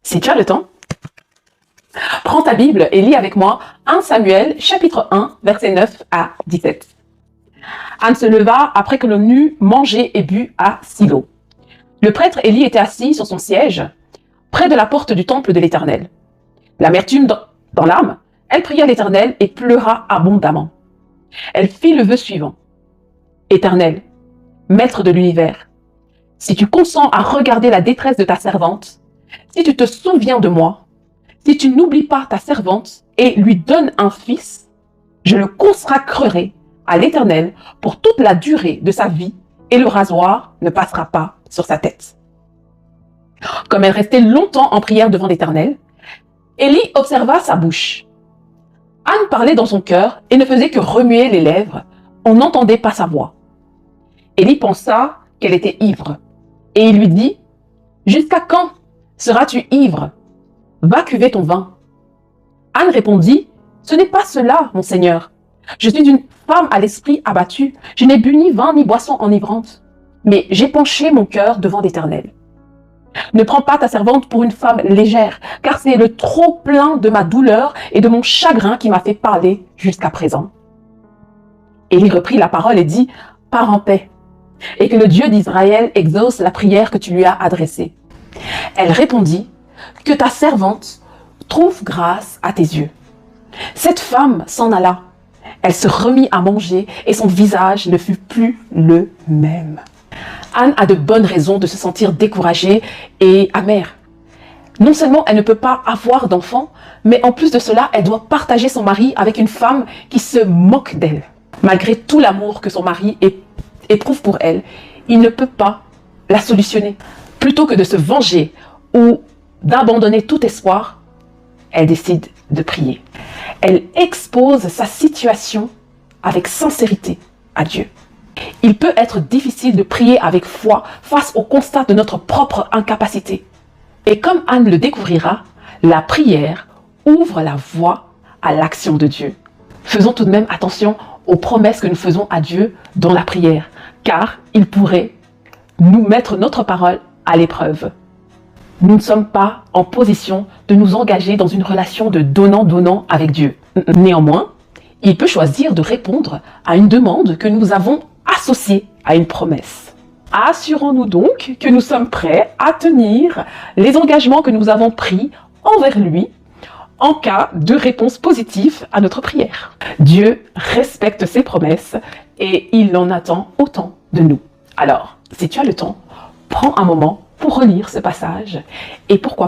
Si tu as le temps, prends ta Bible et lis avec moi 1 Samuel, chapitre 1, versets 9 à 17. Anne se leva après que l'on eut mangé et bu à Silo. Le prêtre Élie était assis sur son siège, près de la porte du temple de l'Éternel. L'amertume dans l'âme, elle pria l'Éternel et pleura abondamment. Elle fit le vœu suivant. Éternel, Maître de l'univers, si tu consens à regarder la détresse de ta servante, si tu te souviens de moi, si tu n'oublies pas ta servante et lui donnes un fils, je le consacrerai à l'Éternel pour toute la durée de sa vie et le rasoir ne passera pas sur sa tête. Comme elle restait longtemps en prière devant l'Éternel, Élie observa sa bouche. Anne parlait dans son cœur et ne faisait que remuer les lèvres. On n'entendait pas sa voix. Élie pensa qu'elle était ivre et il lui dit « Jusqu'à quand seras-tu ivre? Va cuver ton vin. » Anne répondit « Ce n'est pas cela, mon Seigneur. Je suis une femme à l'esprit abattu. Je n'ai bu ni vin ni boisson enivrante. Mais j'ai penché mon cœur devant l'Éternel. Ne prends pas ta servante pour une femme légère, car c'est le trop-plein de ma douleur et de mon chagrin qui m'a fait parler jusqu'à présent. » Élie reprit la parole et dit « Pars en paix, et que le Dieu d'Israël exauce la prière que tu lui as adressée. » Elle répondit « Que ta servante trouve grâce à tes yeux. » Cette femme s'en alla. Elle se remit à manger et son visage ne fut plus le même. Anne a de bonnes raisons de se sentir découragée et amère. Non seulement elle ne peut pas avoir d'enfant, mais en plus de cela, elle doit partager son mari avec une femme qui se moque d'elle. Malgré tout l'amour que son mari éprouve pour elle, il ne peut pas la solutionner. Plutôt que de se venger ou d'abandonner tout espoir, elle décide de prier. Elle expose sa situation avec sincérité à Dieu. Il peut être difficile de prier avec foi face au constat de notre propre incapacité. Et comme Anne le découvrira, la prière ouvre la voie à l'action de Dieu. Faisons tout de même attention aux promesses que nous faisons à Dieu dans la prière, car il pourrait nous mettre notre parole à l'épreuve. Nous ne sommes pas en position de nous engager dans une relation de donnant-donnant avec Dieu. Néanmoins, il peut choisir de répondre à une demande que nous avons associée à une promesse. Assurons-nous donc que nous sommes prêts à tenir les engagements que nous avons pris envers lui en cas de réponse positive à notre prière. Dieu respecte ses promesses et il en attend autant de nous. Alors, si tu as le temps, prends un moment pour relire ce passage et pourquoi pas